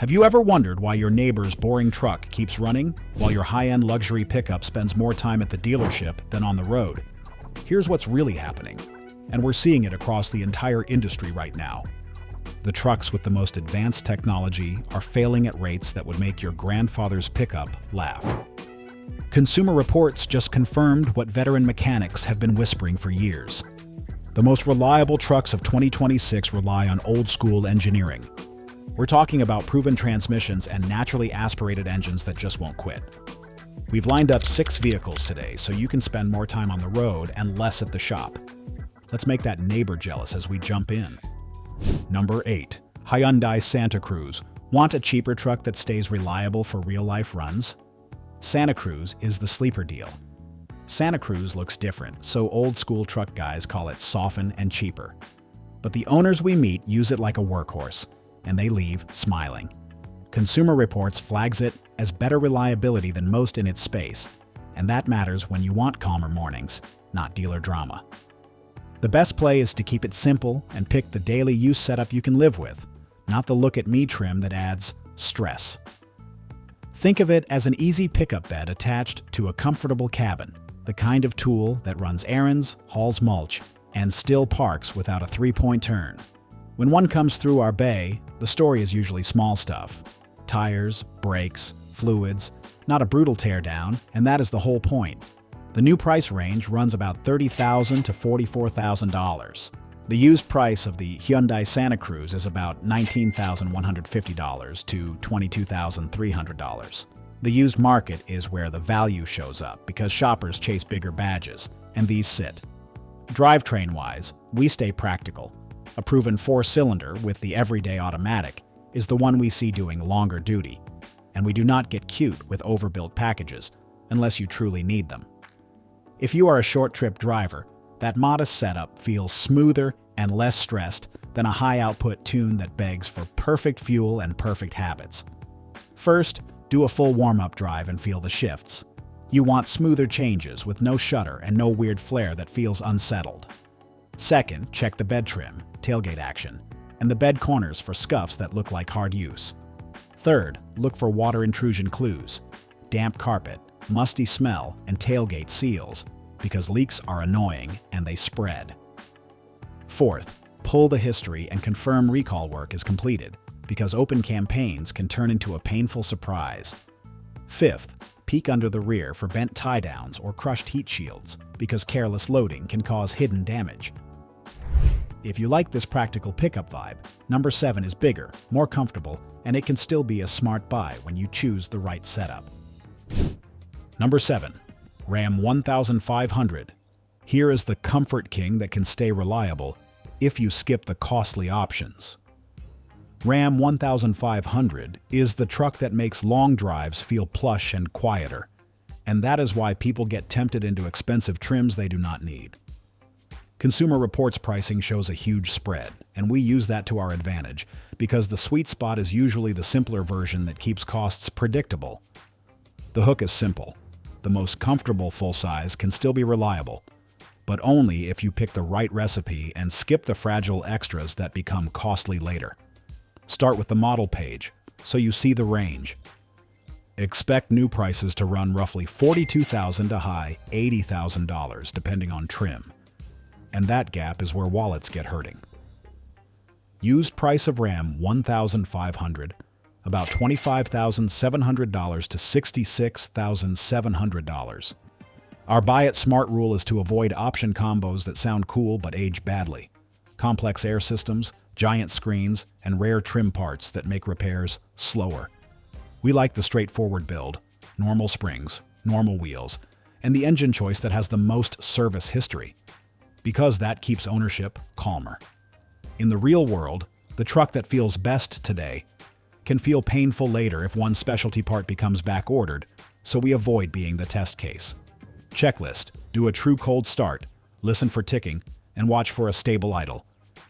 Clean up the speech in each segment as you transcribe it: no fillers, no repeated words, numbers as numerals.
Have you ever wondered why your neighbor's boring truck keeps running while your high-end luxury pickup spends more time at the dealership than on the road? Here's what's really happening, and we're seeing it across the entire industry right now. The trucks with the most advanced technology are failing at rates that would make your grandfather's pickup laugh. Consumer Reports just confirmed what veteran mechanics have been whispering for years. The most reliable trucks of 2026 rely on old-school engineering. We're talking about proven transmissions and naturally aspirated engines that just won't quit. We've lined up 6 vehicles today so you can spend more time on the road and less at the shop. Let's make that neighbor jealous as we jump in. Number 8. Hyundai Santa Cruz. Want a cheaper truck that stays reliable for real-life runs? Santa Cruz is the sleeper deal. Santa Cruz looks different, so old-school truck guys call it soften and cheaper. But the owners we meet use it like a workhorse, and they leave smiling. Consumer Reports flags it as better reliability than most in its space, and that matters when you want calmer mornings, not dealer drama. The best play is to keep it simple and pick the daily use setup you can live with, not the look-at-me trim that adds stress. Think of it as an easy pickup bed attached to a comfortable cabin, the kind of tool that runs errands, hauls mulch, and still parks without a 3-point turn. When one comes through our bay, the story is usually small stuff. Tires, brakes, fluids, not a brutal teardown, and that is the whole point. The new price range runs about $30,000 to $44,000. The used price of the Hyundai Santa Cruz is about $19,150 to $22,300. The used market is where the value shows up because shoppers chase bigger badges, and these sit. Drivetrain-wise, we stay practical. A proven 4-cylinder with the everyday automatic is the one we see doing longer duty, and we do not get cute with overbuilt packages unless you truly need them. If you are a short-trip driver, that modest setup feels smoother and less stressed than a high-output tune that begs for perfect fuel and perfect habits. First, do a full warm-up drive and feel the shifts. You want smoother changes with no shudder and no weird flare that feels unsettled. Second, check the bed trim, tailgate action, and the bed corners for scuffs that look like hard use. Third, look for water intrusion clues, damp carpet, musty smell, and tailgate seals, because leaks are annoying and they spread. Fourth, pull the history and confirm recall work is completed, because open campaigns can turn into a painful surprise. Fifth, peek under the rear for bent tie-downs or crushed heat shields, because careless loading can cause hidden damage. If you like this practical pickup vibe, number 7 is bigger, more comfortable, and it can still be a smart buy when you choose the right setup. Number 7. Ram 1500. Here is the comfort king that can stay reliable if you skip the costly options. Ram 1500 is the truck that makes long drives feel plush and quieter, and that is why people get tempted into expensive trims they do not need. Consumer Reports pricing shows a huge spread, and we use that to our advantage because the sweet spot is usually the simpler version that keeps costs predictable. The hook is simple. The most comfortable full-size can still be reliable, but only if you pick the right recipe and skip the fragile extras that become costly later. Start with the model page, so you see the range. Expect new prices to run roughly $42,000 to high $80,000 depending on trim. And that gap is where wallets get hurting. Used price of Ram 1500, about $25,700 to $66,700. Our buy it smart rule is to avoid option combos that sound cool but age badly. Complex air systems, giant screens, and rare trim parts that make repairs slower. We like the straightforward build, normal springs, normal wheels, and the engine choice that has the most service history, because that keeps ownership calmer. In the real world, the truck that feels best today can feel painful later if one specialty part becomes back-ordered, so we avoid being the test case. Checklist: do a true cold start, listen for ticking, and watch for a stable idle,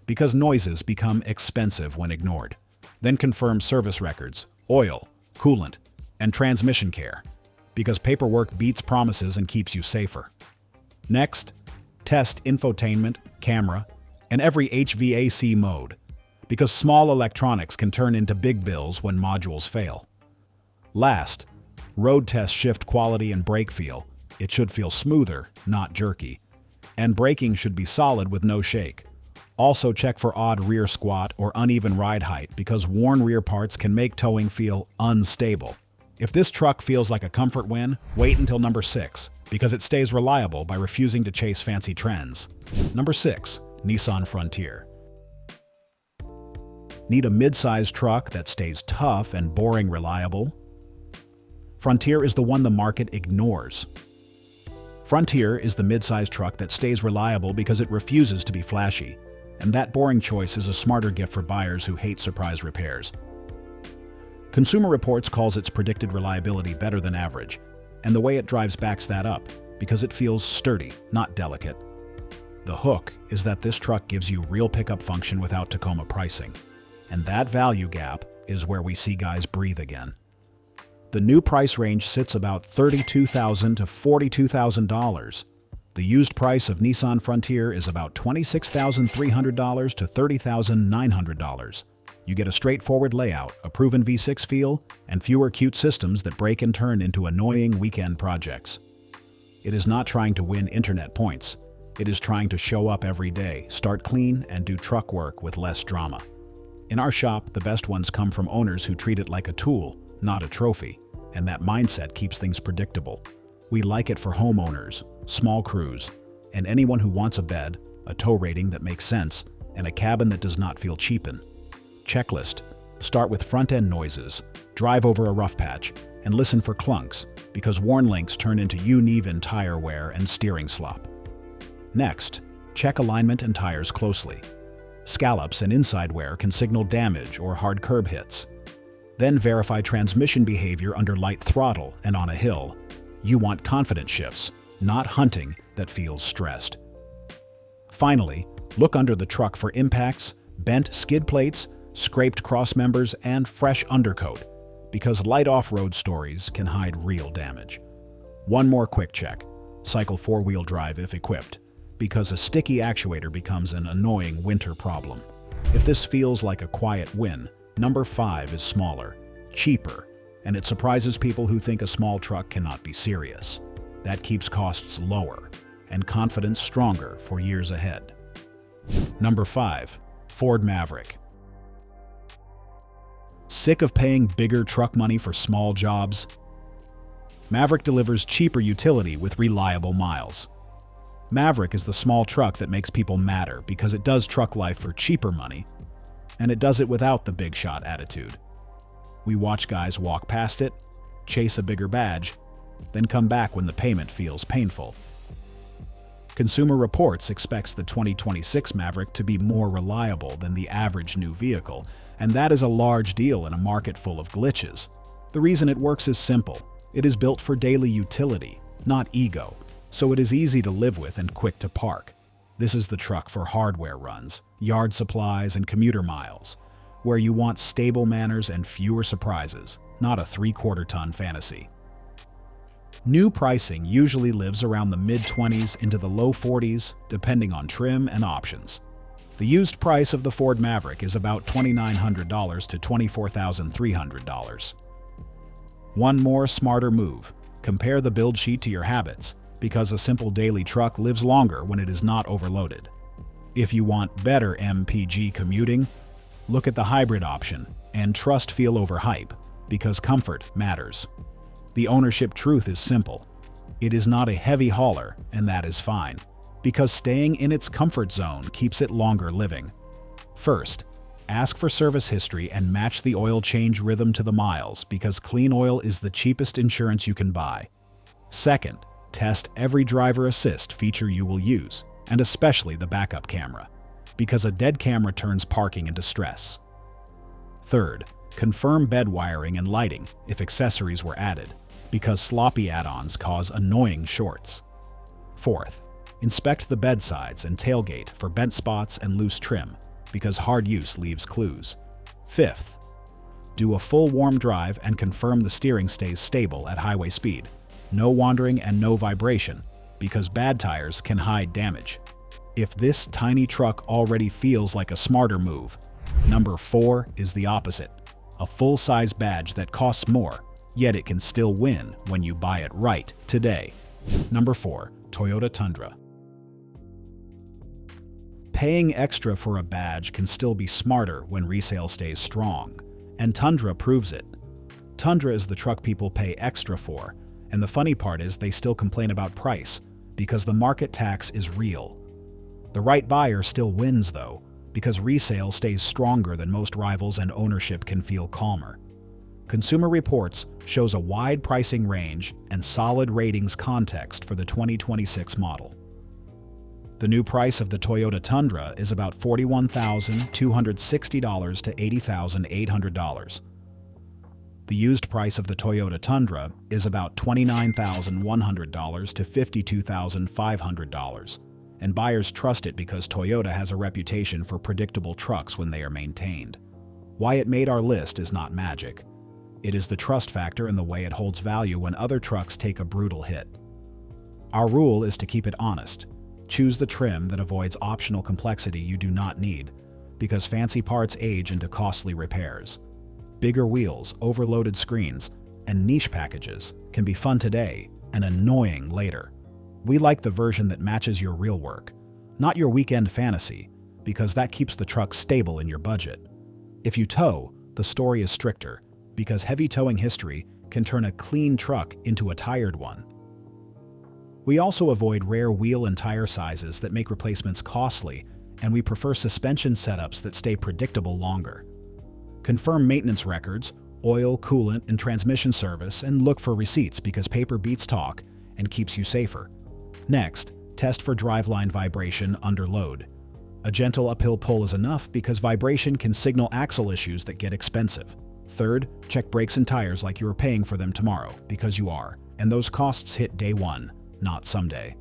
because noises become expensive when ignored. Then confirm service records, oil, coolant, and transmission care, because paperwork beats promises and keeps you safer. Next, test infotainment, camera, and every HVAC mode, because small electronics can turn into big bills when modules fail. Last, road test shift quality and brake feel. It should feel smoother, not jerky. And braking should be solid with no shake. Also check for odd rear squat or uneven ride height because worn rear parts can make towing feel unstable. If this truck feels like a comfort win, wait until number 6, because it stays reliable by refusing to chase fancy trends. Number 6, Nissan Frontier. Need a mid-sized truck that stays tough and boring reliable? Frontier is the one the market ignores. Frontier is the mid-sized truck that stays reliable because it refuses to be flashy, and that boring choice is a smarter gift for buyers who hate surprise repairs. Consumer Reports calls its predicted reliability better than average, and the way it drives backs that up because it feels sturdy, not delicate. The hook is that this truck gives you real pickup function without Tacoma pricing, and that value gap is where we see guys breathe again. The new price range sits about $32,000 to $42,000. The used price of Nissan Frontier is about $26,300 to $30,900. You get a straightforward layout, a proven V6 feel, and fewer cute systems that break and turn into annoying weekend projects. It is not trying to win internet points. It is trying to show up every day, start clean, and do truck work with less drama. In our shop, the best ones come from owners who treat it like a tool, not a trophy, and that mindset keeps things predictable. We like it for homeowners, small crews, and anyone who wants a bed, a tow rating that makes sense, and a cabin that does not feel cheapened. Checklist: start with front-end noises, drive over a rough patch, and listen for clunks, because worn links turn into uneven tire wear and steering slop. Next, check alignment and tires closely. Scallops and inside wear can signal damage or hard curb hits. Then verify transmission behavior under light throttle and on a hill. You want confident shifts, not hunting that feels stressed. Finally, look under the truck for impacts, bent skid plates, scraped cross members, and fresh undercoat, because light off-road stories can hide real damage. One more quick check: cycle four-wheel drive if equipped, because a sticky actuator becomes an annoying winter problem. If this feels like a quiet win, number 5 is smaller, cheaper, and it surprises people who think a small truck cannot be serious. That keeps costs lower and confidence stronger for years ahead. Number 5, Ford Maverick. Sick of paying bigger truck money for small jobs? Maverick delivers cheaper utility with reliable miles. Maverick is the small truck that makes people matter because it does truck life for cheaper money, and it does it without the big shot attitude. We watch guys walk past it, chase a bigger badge, then come back when the payment feels painful. Consumer Reports expects the 2026 Maverick to be more reliable than the average new vehicle, and that is a large deal in a market full of glitches. The reason it works is simple. It is built for daily utility, not ego, so it is easy to live with and quick to park. This is the truck for hardware runs, yard supplies, and commuter miles, where you want stable manners and fewer surprises, not a 3/4-ton fantasy. New pricing usually lives around the mid-20s into the low 40s, depending on trim and options. The used price of the Ford Maverick is about $2,900 to $24,300. One more smarter move: compare the build sheet to your habits, because a simple daily truck lives longer when it is not overloaded. If you want better MPG commuting, look at the hybrid option and trust feel over hype, because comfort matters. The ownership truth is simple. It is not a heavy hauler, and that is fine, because staying in its comfort zone keeps it longer living. First, ask for service history and match the oil change rhythm to the miles, because clean oil is the cheapest insurance you can buy. Second, test every driver assist feature you will use, and especially the backup camera, because a dead camera turns parking into stress. Third, confirm bed wiring and lighting if accessories were added, because sloppy add-ons cause annoying shorts. Fourth, inspect the bed sides and tailgate for bent spots and loose trim, because hard use leaves clues. Fifth, do a full warm drive and confirm the steering stays stable at highway speed. No wandering and no vibration, because bad tires can hide damage. If this tiny truck already feels like a smarter move, Number 4 is the opposite. A full-size badge that costs more, yet it can still win when you buy it right today. Number 4. Toyota Tundra. Paying extra for a badge can still be smarter when resale stays strong, and Tundra proves it. Tundra is the truck people pay extra for, and the funny part is they still complain about price, because the market tax is real. The right buyer still wins though, because resale stays stronger than most rivals and ownership can feel calmer. Consumer Reports shows a wide pricing range and solid ratings context for the 2026 model. The new price of the Toyota Tundra is about $41,260 to $80,800. The used price of the Toyota Tundra is about $29,100 to $52,500, and buyers trust it because Toyota has a reputation for predictable trucks when they are maintained. Why it made our list is not magic. It is the trust factor and the way it holds value when other trucks take a brutal hit. Our rule is to keep it honest. Choose the trim that avoids optional complexity you do not need, because fancy parts age into costly repairs. Bigger wheels, overloaded screens, and niche packages can be fun today and annoying later. We like the version that matches your real work, not your weekend fantasy, because that keeps the truck stable in your budget. If you tow, the story is stricter, because heavy towing history can turn a clean truck into a tired one. We also avoid rare wheel and tire sizes that make replacements costly, and we prefer suspension setups that stay predictable longer. Confirm maintenance records, oil, coolant, and transmission service, and look for receipts because paper beats talk and keeps you safer. Next, test for driveline vibration under load. A gentle uphill pull is enough because vibration can signal axle issues that get expensive. Third, check brakes and tires like you are paying for them tomorrow, because you are, and those costs hit day one, not someday.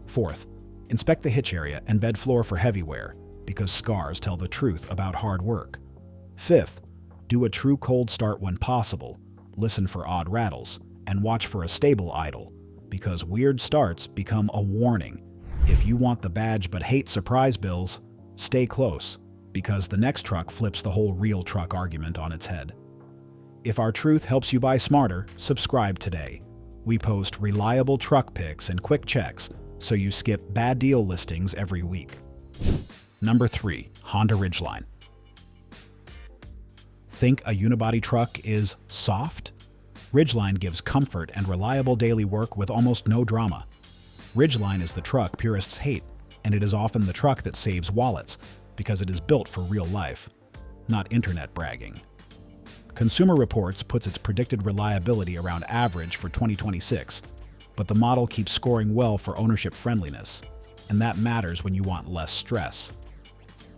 Fourth, inspect the hitch area and bed floor for heavy wear, because scars tell the truth about hard work. Fifth, do a true cold start when possible, listen for odd rattles, and watch for a stable idle, because weird starts become a warning. If you want the badge but hate surprise bills, stay close, because the next truck flips the whole real truck argument on its head. If our truth helps you buy smarter, subscribe today. We post reliable truck pics and quick checks, so you skip bad deal listings every week. Number 3. Honda Ridgeline. Think a unibody truck is soft? Ridgeline gives comfort and reliable daily work with almost no drama. Ridgeline is the truck purists hate, and it is often the truck that saves wallets because it is built for real life, not internet bragging. Consumer Reports puts its predicted reliability around average for 2026, but the model keeps scoring well for ownership friendliness, and that matters when you want less stress.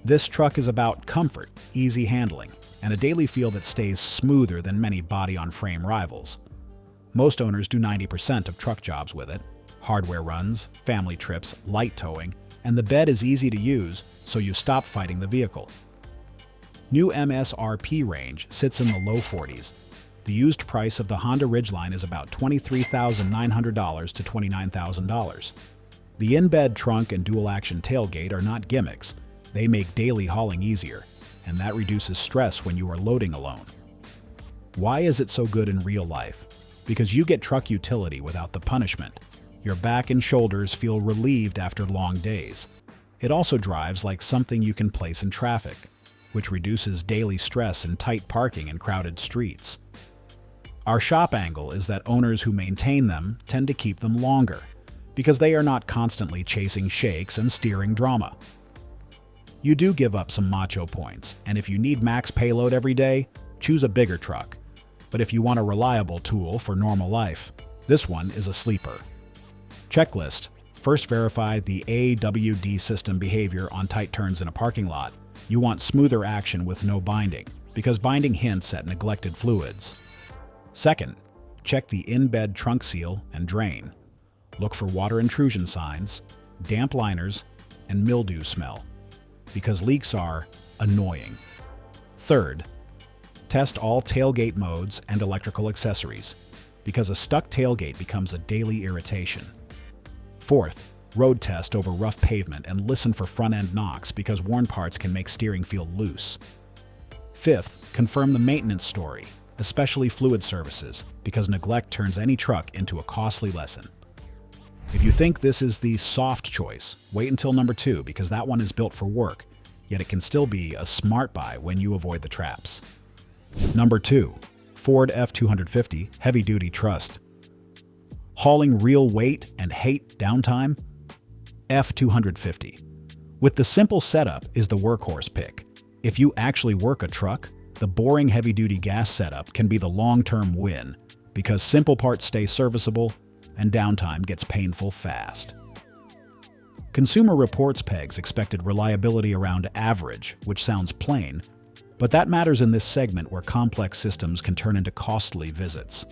This truck is about comfort, easy handling, and a daily feel that stays smoother than many body-on-frame rivals. Most owners do 90% of truck jobs with it: hardware runs, family trips, light towing, and the bed is easy to use, so you stop fighting the vehicle. New MSRP range sits in the low 40s. The used price of the Honda Ridgeline is about $23,900 to $29,000. The in-bed trunk and dual-action tailgate are not gimmicks. They make daily hauling easier, and that reduces stress when you are loading alone. Why is it so good in real life? Because you get truck utility without the punishment. Your back and shoulders feel relieved after long days. It also drives like something you can place in traffic, which reduces daily stress in tight parking and crowded streets. Our shop angle is that owners who maintain them tend to keep them longer, because they are not constantly chasing shakes and steering drama. You do give up some macho points, and if you need max payload every day, choose a bigger truck. But if you want a reliable tool for normal life, this one is a sleeper. Checklist. First, verify the AWD system behavior on tight turns in a parking lot. You want smoother action with no binding, because binding hints at neglected fluids. Second, check the in-bed trunk seal and drain. Look for water intrusion signs, damp liners, and mildew smell, because leaks are annoying. Third, test all tailgate modes and electrical accessories, because a stuck tailgate becomes a daily irritation. Fourth, road test over rough pavement and listen for front-end knocks, because worn parts can make steering feel loose. Fifth, confirm the maintenance story, especially fluid services, because neglect turns any truck into a costly lesson. If you think this is the soft choice, wait until number 2 because that one is built for work, yet it can still be a smart buy when you avoid the traps. Number 2. Ford F-250 Heavy Duty Trust. Hauling real weight and hate downtime? F-250. With the simple setup is the workhorse pick. If you actually work a truck, the boring heavy-duty gas setup can be the long-term win because simple parts stay serviceable and downtime gets painful fast. Consumer Reports pegs expected reliability around average, which sounds plain, but that matters in this segment where complex systems can turn into costly visits.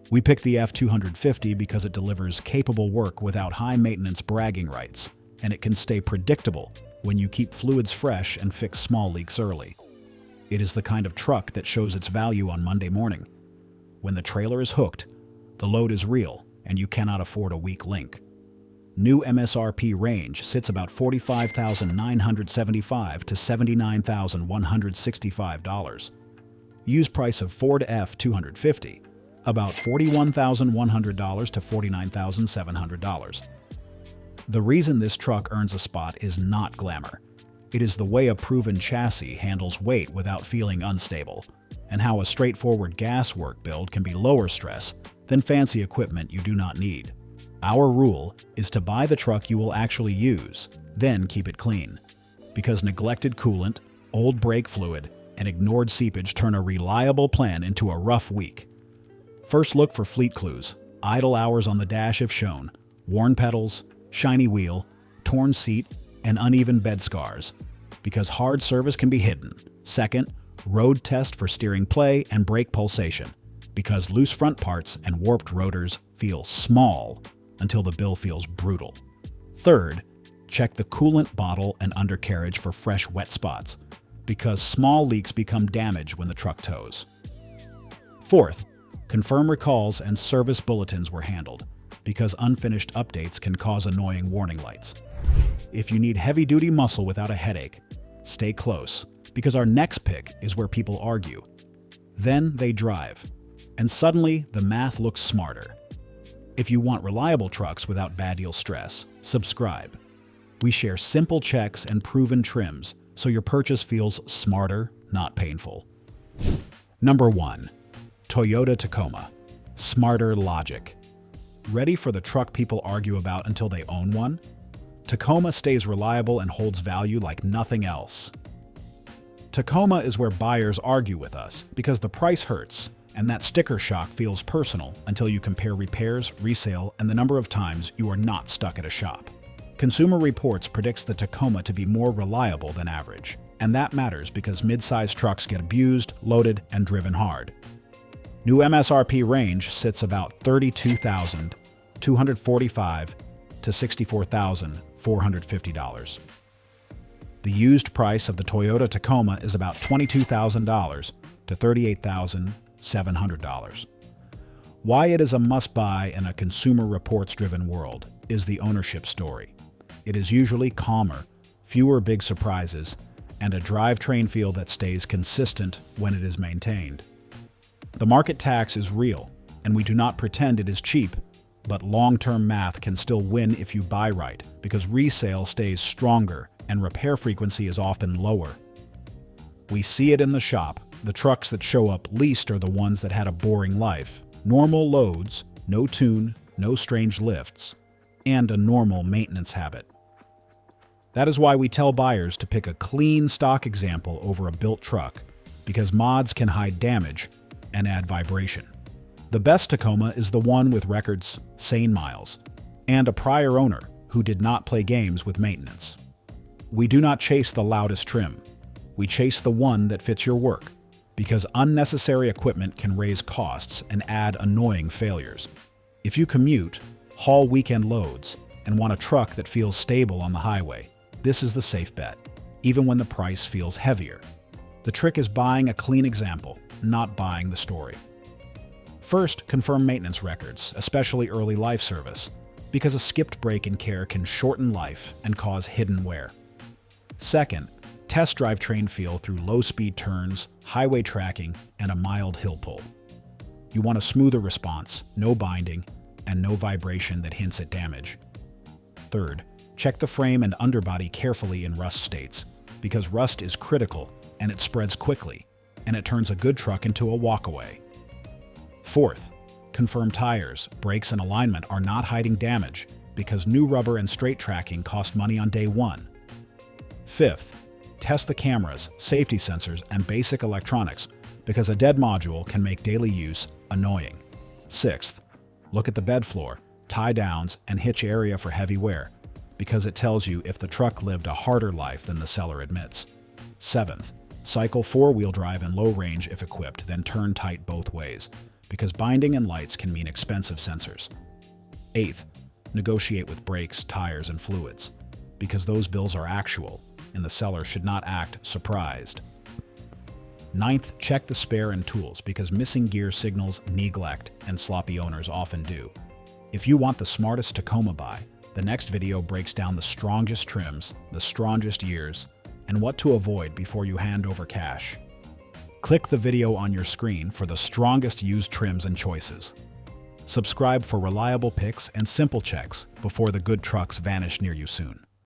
We picked the F-250 because it delivers capable work without high-maintenance bragging rights, and it can stay predictable when you keep fluids fresh and fix small leaks early. It is the kind of truck that shows its value on Monday morning. When the trailer is hooked, the load is real, and you cannot afford a weak link. New MSRP range sits about $45,975 to $79,165. Used price of Ford F-250, about $41,100 to $49,700. The reason this truck earns a spot is not glamour. It is the way a proven chassis handles weight without feeling unstable, and how a straightforward gas work build can be lower stress than fancy equipment you do not need. Our rule is to buy the truck you will actually use, then keep it clean. Because neglected coolant, old brake fluid, and ignored seepage turn a reliable plan into a rough week. First look for fleet clues, idle hours on the dash if shown, worn pedals, shiny wheel, torn seat, and uneven bed scars, because hard service can be hidden. Second, road test for steering play and brake pulsation, because loose front parts and warped rotors feel small until the bill feels brutal. Third, check the coolant bottle and undercarriage for fresh wet spots, because small leaks become damage when the truck tows. Fourth, confirm recalls and service bulletins were handled, because unfinished updates can cause annoying warning lights. If you need heavy-duty muscle without a headache, stay close, because our next pick is where people argue. Then they drive, and suddenly the math looks smarter. If you want reliable trucks without bad deal stress, subscribe. We share simple checks and proven trims, so your purchase feels smarter, not painful. Number 1. Toyota Tacoma. Smarter logic. Ready for the truck people argue about until they own one? Tacoma stays reliable and holds value like nothing else. Tacoma is where buyers argue with us because the price hurts, and that sticker shock feels personal until you compare repairs, resale, and the number of times you are not stuck at a shop. Consumer Reports predicts the Tacoma to be more reliable than average, and that matters because mid-size trucks get abused, loaded, and driven hard. New MSRP range sits about $32,245 to $64,450. The used price of the Toyota Tacoma is about $22,000 to $38,700. Why it is a must-buy in a Consumer Reports-driven world is the ownership story. It is usually calmer, fewer big surprises, and a drivetrain feel that stays consistent when it is maintained. The market tax is real, and we do not pretend it is cheap, but long-term math can still win if you buy right, because resale stays stronger and repair frequency is often lower. We see it in the shop. The trucks that show up least are the ones that had a boring life, normal loads, no tune, no strange lifts, and a normal maintenance habit. That is why we tell buyers to pick a clean stock example over a built truck, because mods can hide damage and add vibration. The best Tacoma is the one with records, sane miles, and a prior owner who did not play games with maintenance. We do not chase the loudest trim. We chase the one that fits your work, because unnecessary equipment can raise costs and add annoying failures. If you commute, haul weekend loads, and want a truck that feels stable on the highway, this is the safe bet, even when the price feels heavier. The trick is buying a clean example, not buying the story. First, confirm maintenance records, especially early life service, because a skipped break in care can shorten life and cause hidden wear. Second, Test drive train feel through low-speed turns, highway tracking, and a mild hill pull. You want a smoother response, no binding, and no vibration that hints at damage. Third, check the frame and underbody carefully in rust states, because rust is critical and it spreads quickly, and it turns a good truck into a walkaway. Fourth, confirm tires, brakes, and alignment are not hiding damage, because new rubber and straight tracking cost money on day one. Fifth, test the cameras, safety sensors, and basic electronics, because a dead module can make daily use annoying. Sixth, look at the bed floor, tie downs, and hitch area for heavy wear, because it tells you if the truck lived a harder life than the seller admits. Seventh, cycle four-wheel drive in low range if equipped, then turn tight both ways, because binding and lights can mean expensive sensors. Eighth, negotiate with brakes, tires, and fluids, because those bills are actual, and the seller should not act surprised. Ninth, check the spare and tools, because missing gear signals neglect, and sloppy owners often do. If you want the smartest Tacoma buy, the next video breaks down the strongest trims, the strongest years, and what to avoid before you hand over cash. Click the video on your screen for the strongest used trims and choices. Subscribe for reliable picks and simple checks before the good trucks vanish near you soon.